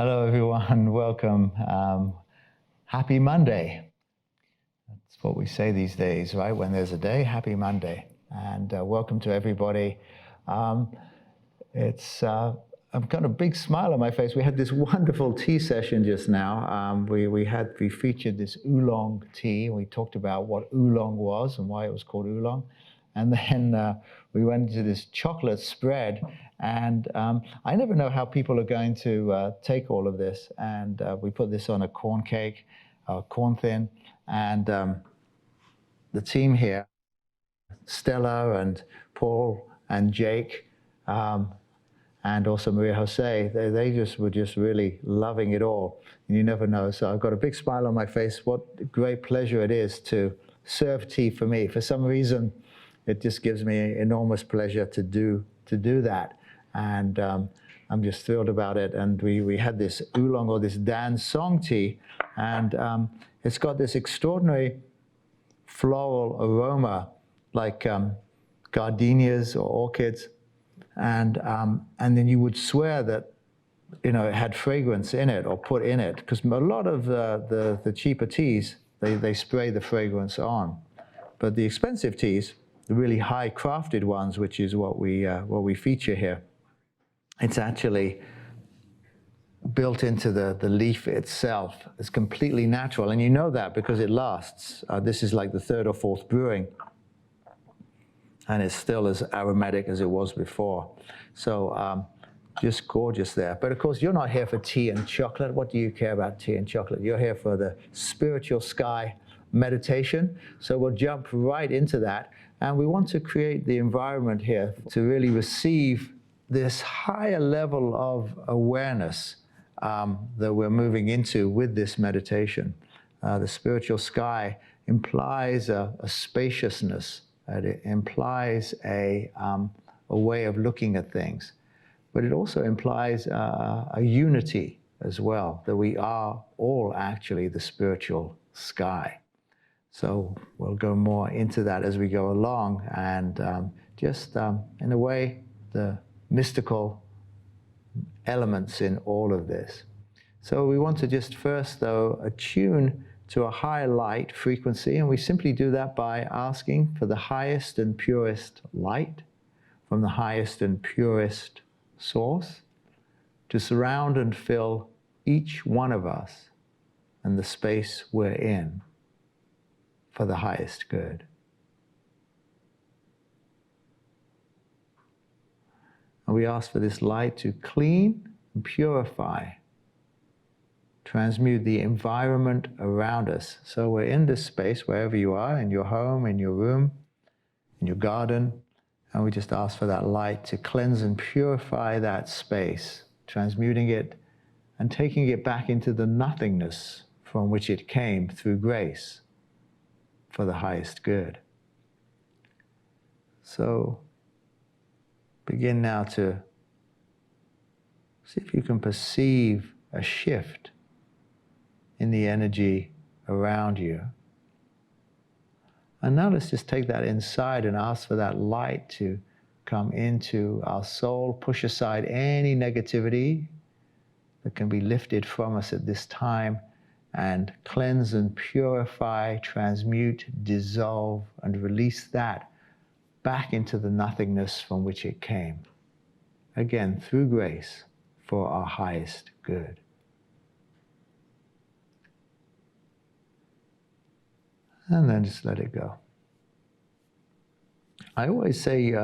Hello, everyone. Welcome. Happy Monday. That's what we say these days, right? When there's a day, happy Monday. And welcome to everybody. I've got a big smile on my face. We had this wonderful tea session just now. We featured this oolong tea. We talked about what oolong was and why it was called oolong. And then we went into this chocolate spread. And I never know how people are going to take all of this. And we put this on a corn cake, corn thin. And the team here, Stella and Paul and Jake, and also Maria Jose, they were just really loving it all. And you never know. So I've got a big smile on my face. What a great pleasure it is to serve tea for me. For some reason, it just gives me enormous pleasure to do that. And I'm just thrilled about it. And we had this oolong, or this Dan Song tea, and it's got this extraordinary floral aroma, like gardenias or orchids, and then you would swear that it had fragrance in it or put in it, because a lot of the cheaper teas they spray the fragrance on, but the expensive teas, the really high crafted ones, which is what we feature here, it's actually built into the leaf itself. It's completely natural, and you know that because it lasts. This is like the third or fourth brewing, and it's still as aromatic as it was before. So just gorgeous there. But of course, you're not here for tea and chocolate. What do you care about tea and chocolate? You're here for the spiritual sky meditation. So we'll jump right into that. And we want to create the environment here to really receive this higher level of awareness that we're moving into with this meditation. The spiritual sky implies a spaciousness. It implies a way of looking at things. But it also implies a unity as well, that we are all actually the spiritual sky. So we'll go more into that as we go along, and in a way, the mystical elements in all of this. So we want to just first, though, attune to a high light frequency, and we simply do that by asking for the highest and purest light from the highest and purest source to surround and fill each one of us and the space we're in for the highest good. And we ask for this light to clean and purify, transmute the environment around us. So we're in this space, wherever you are, in your home, in your room, in your garden, and we just ask for that light to cleanse and purify that space, transmuting it and taking it back into the nothingness from which it came through grace for the highest good. So begin now to see if you can perceive a shift in the energy around you. And now let's just take that inside and ask for that light to come into our soul, push aside any negativity that can be lifted from us at this time, and cleanse and purify, transmute, dissolve, and release that back into the nothingness from which it came. Again, through grace for our highest good. And then just let it go. I always say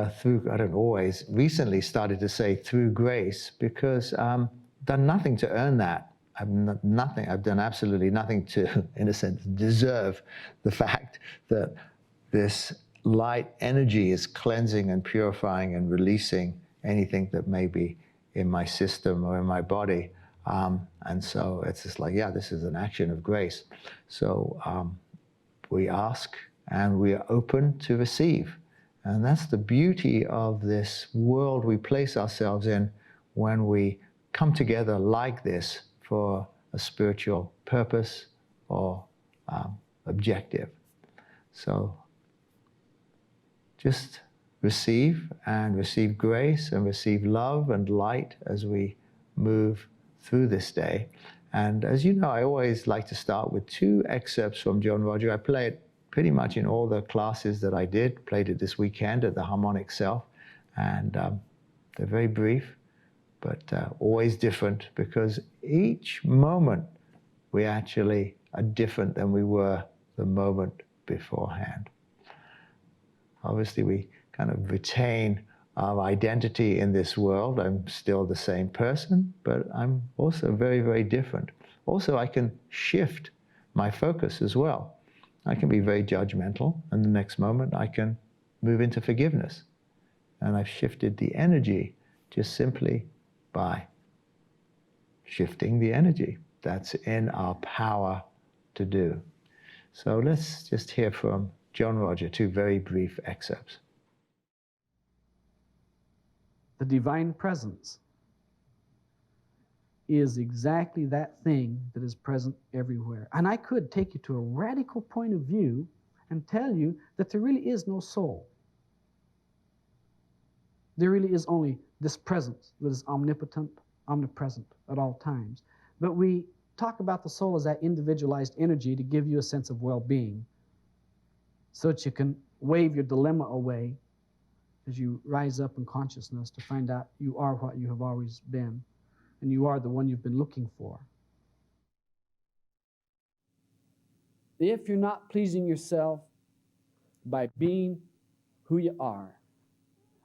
recently started to say through grace, because I've done nothing to earn that. I've done absolutely nothing to, in a sense, deserve the fact that this light energy is cleansing and purifying and releasing anything that may be in my system or in my body. And so it's just like, this is an action of grace. So we ask and we are open to receive. And that's the beauty of this world we place ourselves in when we come together like this for a spiritual purpose or objective. So just receive, and receive grace and receive love and light as we move through this day. And as you know, I always like to start with 2 excerpts from John Roger. I play it pretty much in all the classes that I did, played it this weekend at the Harmonic Self. And they're very brief, but always different, because each moment we actually are different than we were the moment beforehand. Obviously, we kind of retain our identity in this world. I'm still the same person, but I'm also very, very different. Also, I can shift my focus as well. I can be very judgmental, and the next moment I can move into forgiveness. And I've shifted the energy just simply by shifting the energy. That's in our power to do. So let's just hear from John Roger, 2 very brief excerpts. The divine presence is exactly that thing that is present everywhere. And I could take you to a radical point of view and tell you that there really is no soul. There really is only this presence that is omnipotent, omnipresent at all times. But we talk about the soul as that individualized energy to give you a sense of well-being, so that you can wave your dilemma away as you rise up in consciousness to find out you are what you have always been, and you are the one you've been looking for. If you're not pleasing yourself by being who you are,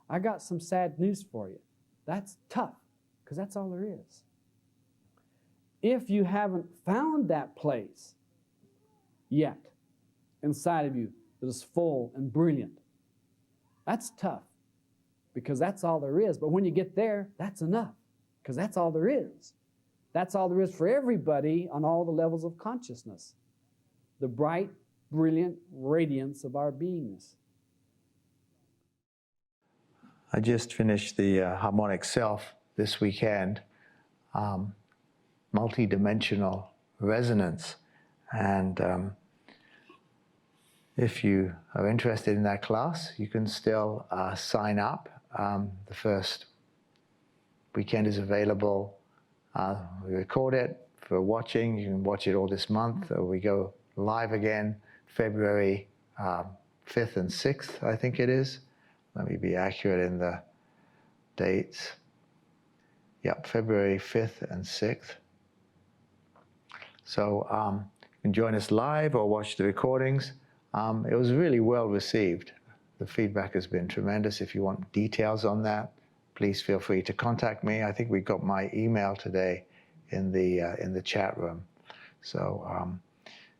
I got some sad news for you. That's tough, because that's all there is. If you haven't found that place yet inside of you that is full and brilliant, that's tough, because that's all there is. But when you get there, that's enough, because that's all there is. That's all there is for everybody on all the levels of consciousness. The bright, brilliant radiance of our beingness. I just finished the Harmonic Self this weekend, multi-dimensional resonance. And if you are interested in that class, you can still sign up. The first weekend is available. We record it for watching. You can watch it all this month. We go live again February 5th and 6th, I think it is. Let me be accurate in the dates. Yep, February 5th and 6th. So you can join us live or watch the recordings. It was really well received. The feedback has been tremendous. If you want details on that, please feel free to contact me. I think we got my email today in the chat room. So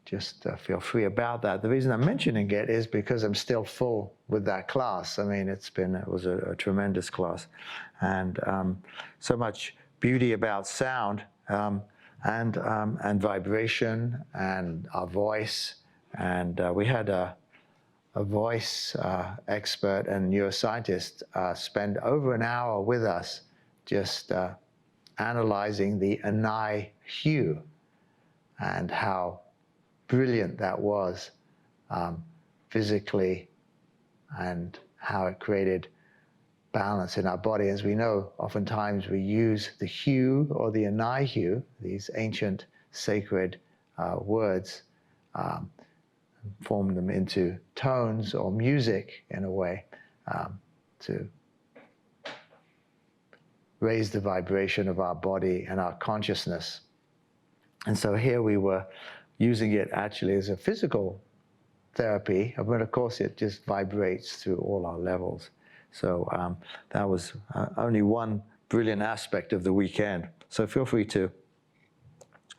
just feel free about that. The reason I'm mentioning it is because I'm still full with that class. I mean, it was a tremendous class, and so much beauty about sound and vibration and our voice. And we had a voice expert and neuroscientist spend over an hour with us just analyzing the Anai hue and how brilliant that was physically, and how it created balance in our body. As we know, oftentimes we use the hue or the Anai hue, these ancient sacred words, form them into tones or music in a way to raise the vibration of our body and our consciousness. And so here we were using it actually as a physical therapy, but of course it just vibrates through all our levels. So that was only one brilliant aspect of the weekend. So feel free to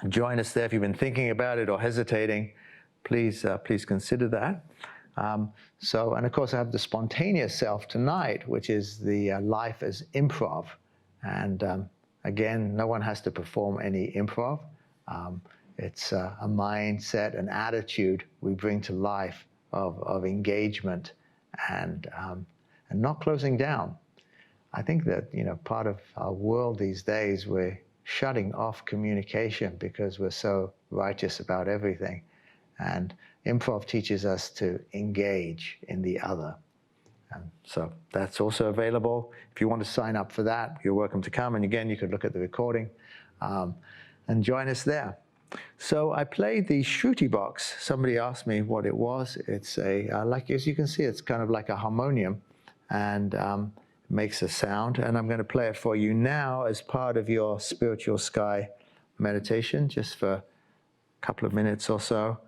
join us there. If you've been thinking about it or hesitating, please consider that. And of course I have the spontaneous self tonight, which is the life as improv. And again, no one has to perform any improv. It's a mindset, an attitude we bring to life of engagement and not closing down. I think that, part of our world these days, we're shutting off communication because we're so righteous about everything. And improv teaches us to engage in the other. And so that's also available. If you want to sign up for that, you're welcome to come. And again, you could look at the recording. and join us there. So I played the Shruti box. Somebody asked me what it was. It's like, as you can see, it's kind of like a harmonium, and makes a sound. And I'm going to play it for you now as part of your spiritual sky meditation, just for a couple of minutes or so,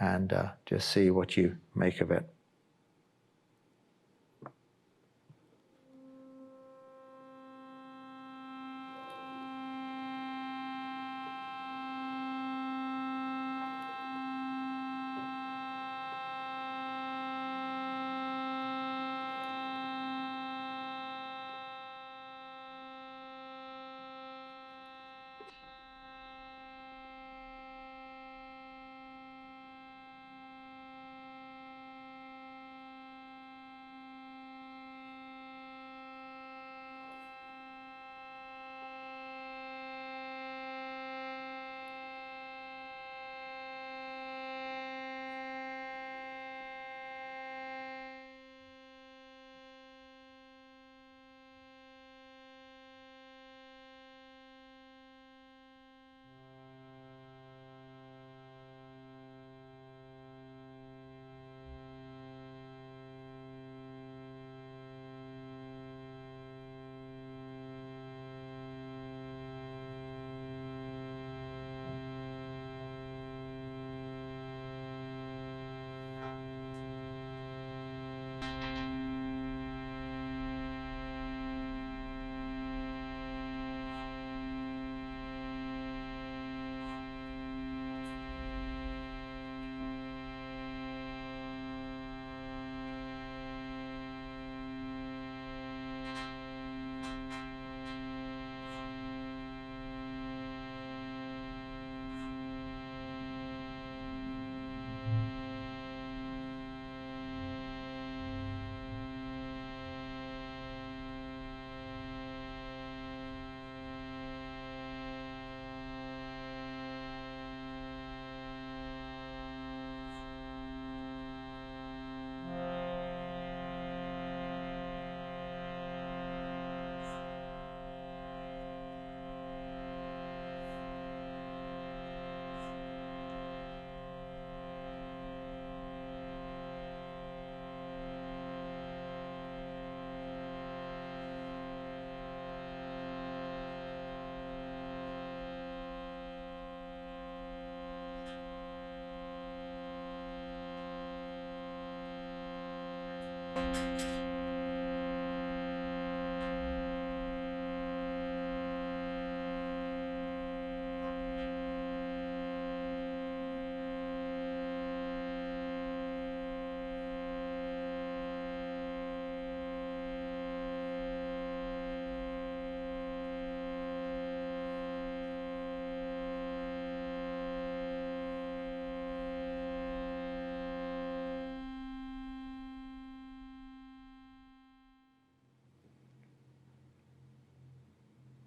and just see what you make of it.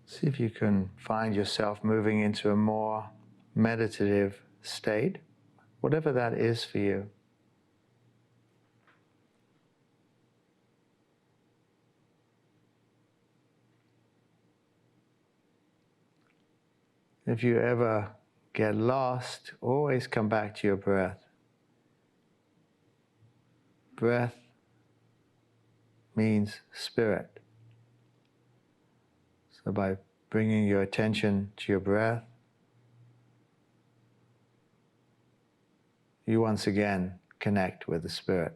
See if you can find yourself moving into a more meditative state, whatever that is for you. If you ever get lost, always come back to your breath. Breath means spirit. So by bringing your attention to your breath, you once again connect with the spirit.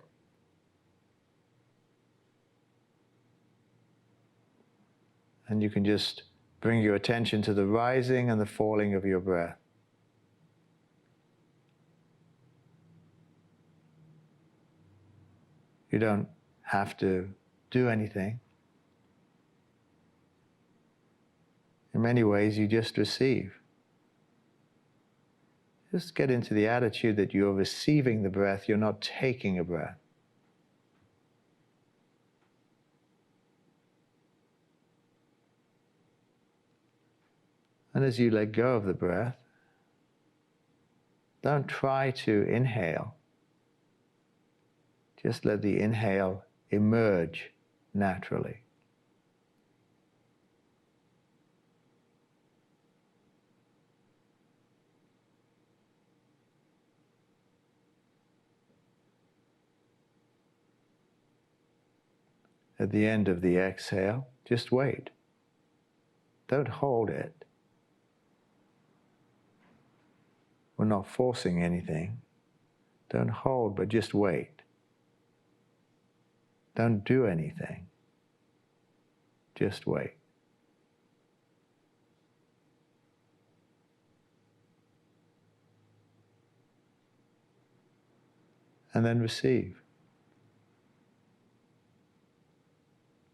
And you can just bring your attention to the rising and the falling of your breath. You don't have to do anything. In many ways, you just receive. Just get into the attitude that you're receiving the breath, you're not taking a breath. And as you let go of the breath, don't try to inhale. Just let the inhale emerge naturally. at the end of the exhale, just wait. Don't hold it. We're not forcing anything. Don't hold, but just wait. Don't do anything. Just wait. And then receive.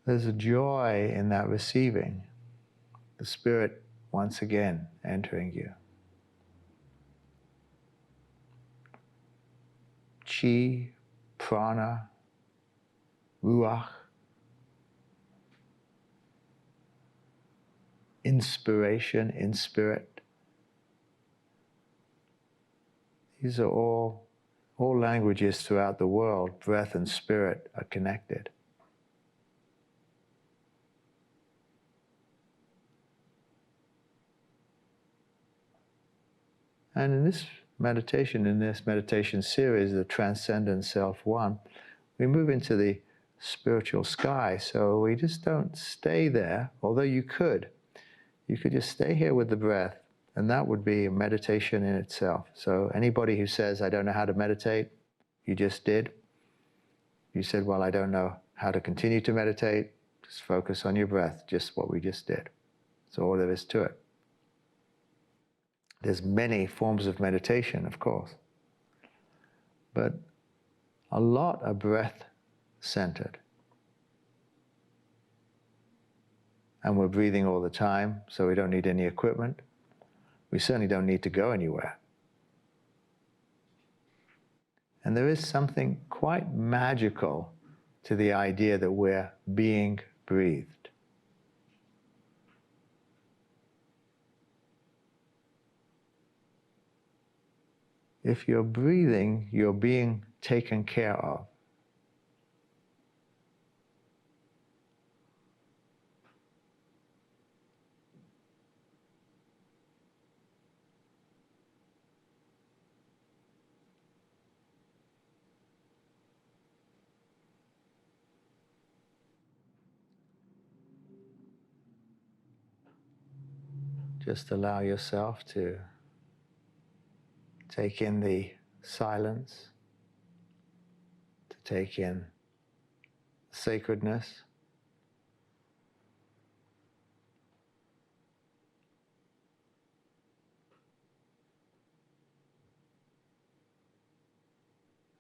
There's a joy in that receiving. The Spirit once again entering you. Chi, prana, ruach, inspiration in spirit. These are all languages throughout the world. Breath and spirit are connected. And in this meditation series, the Transcendent Self-One, we move into the spiritual sky. So we just don't stay there, although you could. You could just stay here with the breath, and that would be a meditation in itself. So anybody who says, I don't know how to meditate, you just did. You said, well, I don't know how to continue to meditate. Just focus on your breath, just what we just did. That's all there is to it. There's many forms of meditation, of course, but a lot are breath-centered. And we're breathing all the time, so we don't need any equipment. We certainly don't need to go anywhere. And there is something quite magical to the idea that we're being breathed. If you're breathing, you're being taken care of. Just allow yourself to take in the silence, to take in sacredness.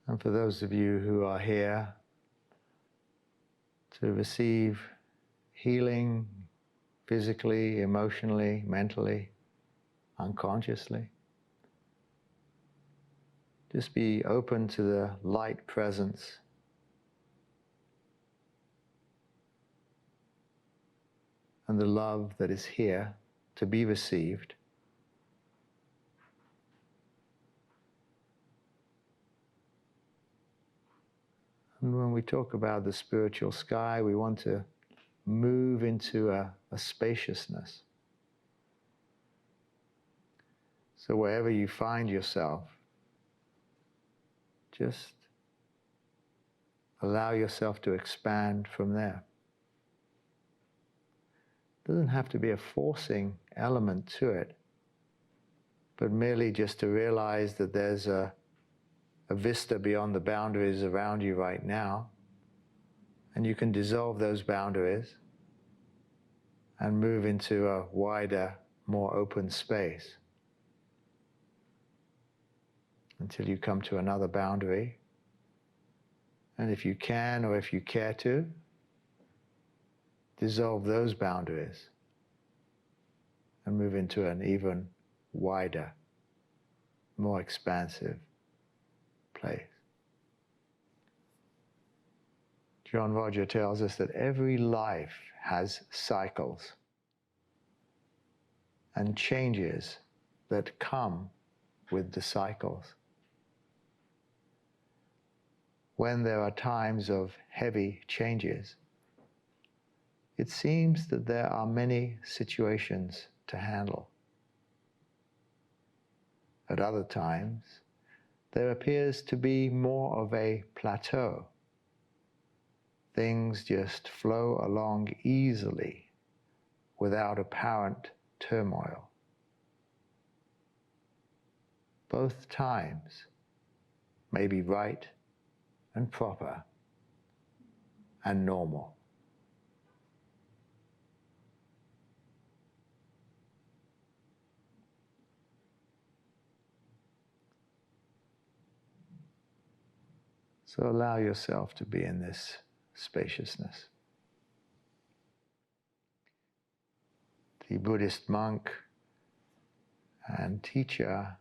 And for those of you who are here to receive healing physically, emotionally, mentally, unconsciously, just be open to the light presence. And the love that is here to be received. And when we talk about the spiritual sky, we want to move into a spaciousness. So wherever you find yourself, just allow yourself to expand from there. It doesn't have to be a forcing element to it, but merely just to realize that there's a vista beyond the boundaries around you right now, and you can dissolve those boundaries and move into a wider, more open space until you come to another boundary. And if you can, or if you care to, dissolve those boundaries and move into an even wider, more expansive place. John Roger tells us that every life has cycles and changes that come with the cycles. When there are times of heavy changes, it seems that there are many situations to handle. At other times, there appears to be more of a plateau. things just flow along easily without apparent turmoil. Both times may be right and proper and normal. So allow yourself to be in this spaciousness. The Buddhist monk and teacher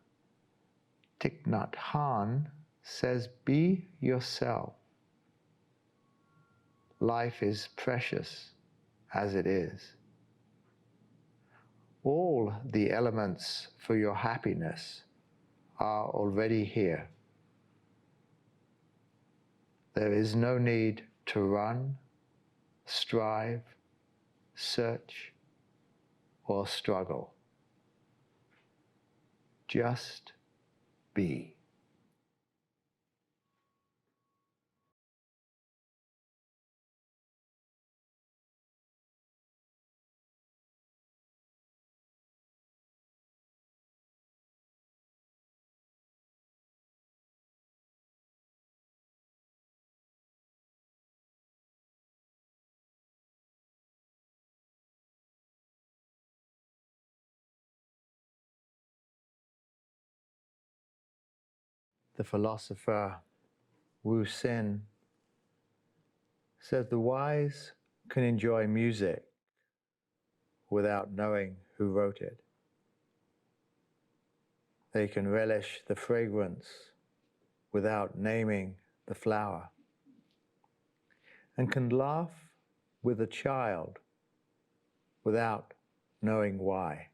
Thich Nhat Hanh says, be yourself. Life is precious as it is. All the elements for your happiness are already here. There is no need to run, strive, search, or struggle. Just be. The philosopher Wu Xin said the wise can enjoy music without knowing who wrote it. They can relish the fragrance without naming the flower, and can laugh with a child without knowing why.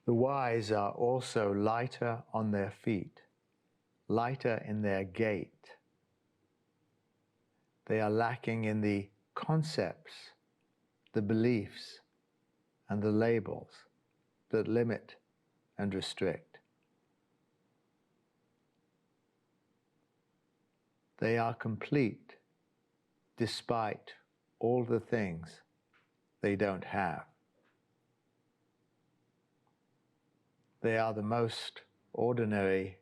The wise are also lighter on their feet, lighter in their gait. They are lacking in the concepts, the beliefs, and the labels that limit and restrict. They are complete despite all the things they don't have. They are the most ordinary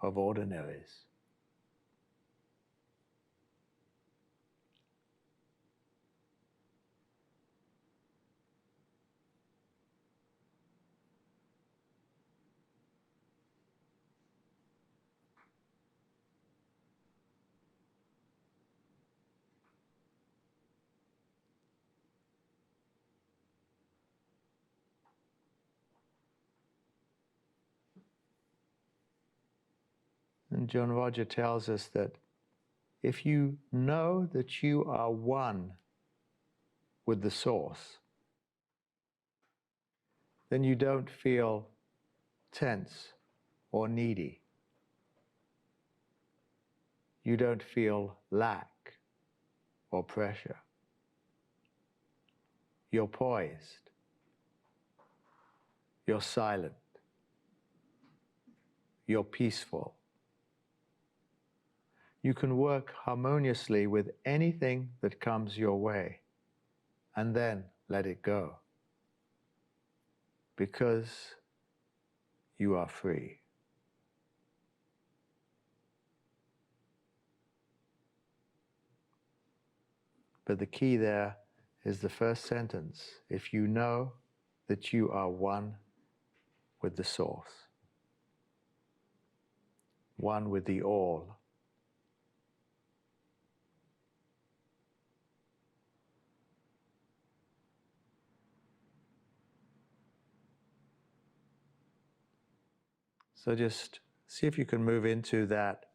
of ordinaries. And John Roger tells us that if you know that you are one with the source, then you don't feel tense or needy. You don't feel lack or pressure. You're poised. You're silent. You're peaceful. You can work harmoniously with anything that comes your way, and then let it go, because you are free. But the key there is the first sentence. If you know that you are one with the source, one with the all. So just see if you can move into that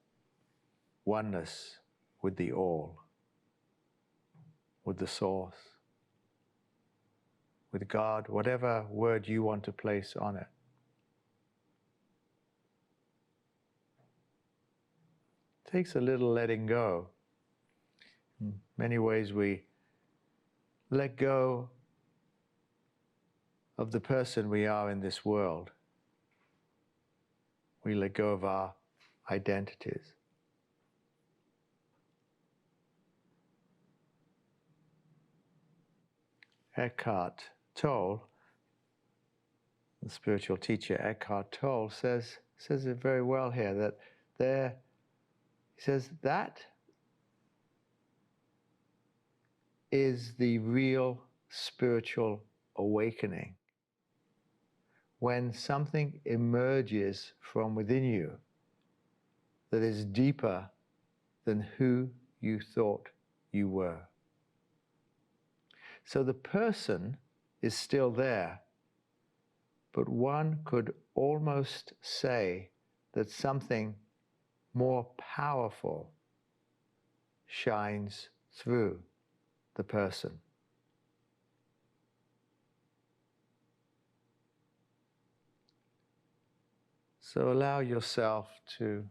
oneness with the all, with the source, with God, whatever word you want to place on it. It takes a little letting go. In many ways we let go of the person we are in this world. We let go of our identities. Eckhart Tolle, the spiritual teacher Eckhart Tolle, says it very well here, that he says that is the real spiritual awakening. When something emerges from within you that is deeper than who you thought you were. So the person is still there, but one could almost say that something more powerful shines through the person. So allow yourself to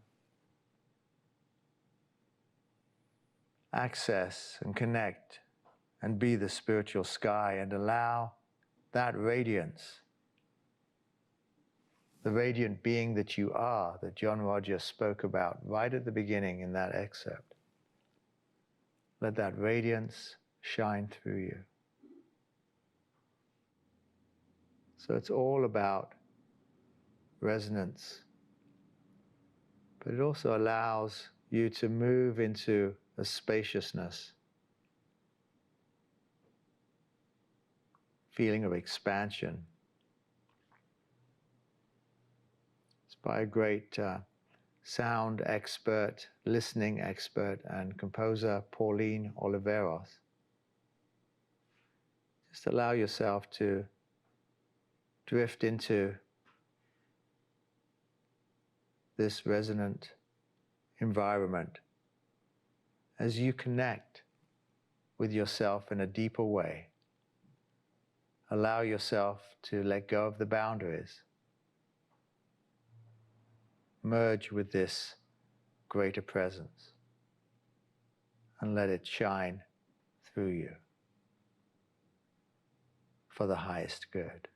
access and connect and be the spiritual sky, and allow that radiance, the radiant being that you are, that John Rogers spoke about right at the beginning in that excerpt. Let that radiance shine through you. So it's all about resonance, but it also allows you to move into a spaciousness, feeling of expansion. It's by a great sound expert, listening expert, and composer Pauline Oliveros. Just allow yourself to drift into this resonant environment as you connect with yourself in a deeper way. Allow yourself to let go of the boundaries. Merge with this greater presence and let it shine through you for the highest good.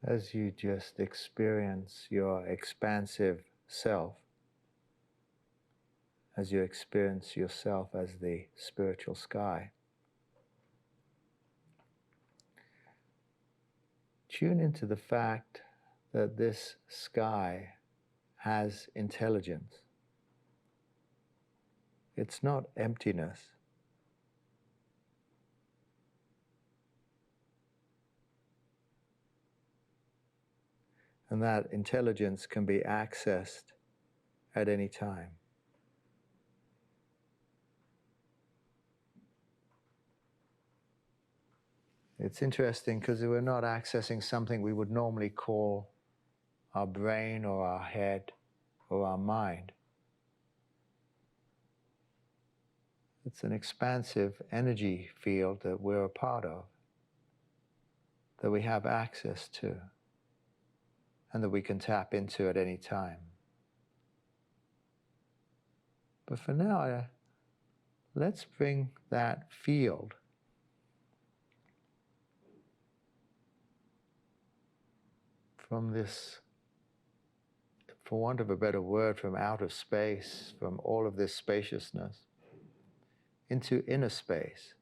As you just experience your expansive self, as you experience yourself as the spiritual sky, tune into the fact that this sky has intelligence. It's not emptiness. And that intelligence can be accessed at any time. It's interesting because we're not accessing something we would normally call our brain or our head or our mind. It's an expansive energy field that we're a part of, that we have access to, and that we can tap into at any time. But for now, let's bring that field from this, for want of a better word, from outer space, from all of this spaciousness, into inner space.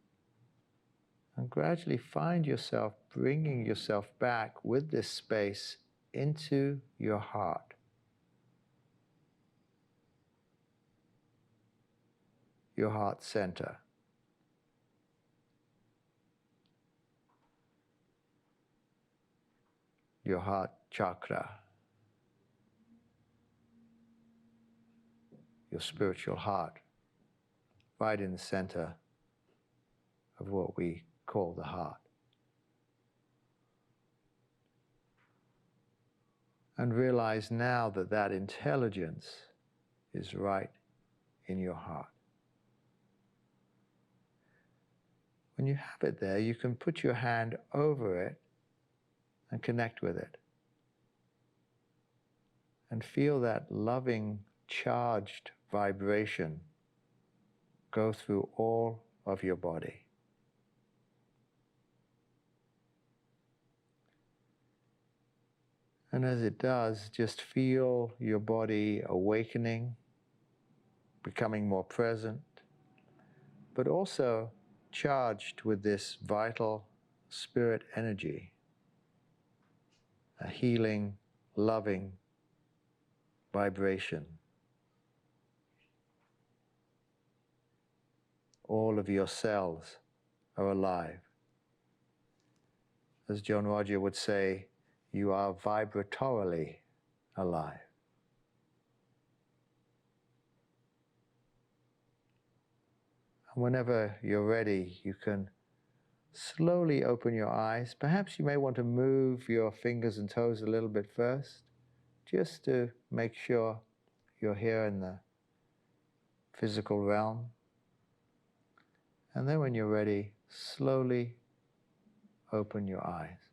And gradually find yourself bringing yourself back with this space into your heart. Your heart center. Your heart chakra. Your spiritual heart. Right in the center of what we call the heart. And realize now that that intelligence is right in your heart. When when you have it there, you can put your hand over it and connect with it. And feel that loving, charged vibration go through all of your body. And as it does, just feel your body awakening, becoming more present, but also charged with this vital spirit energy, a healing, loving vibration. All of your cells are alive. As John Roger would say, you are vibratorily alive. And whenever you're ready, you can slowly open your eyes. Perhaps you may want to move your fingers and toes a little bit first, just to make sure you're here in the physical realm. And then when you're ready, slowly open your eyes.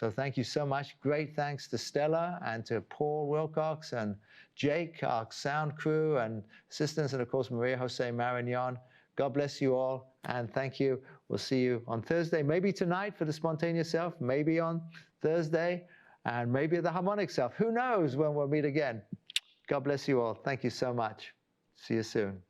So thank you so much. Great thanks to Stella and to Paul Wilcox and Jake, our sound crew and assistants, and of course Maria Jose Marignon. God bless you all, and thank you. We'll see you on Thursday, maybe tonight for the Spontaneous Self, maybe on Thursday, and maybe the Harmonic Self. Who knows when we'll meet again? God bless you all. Thank you so much. See you soon.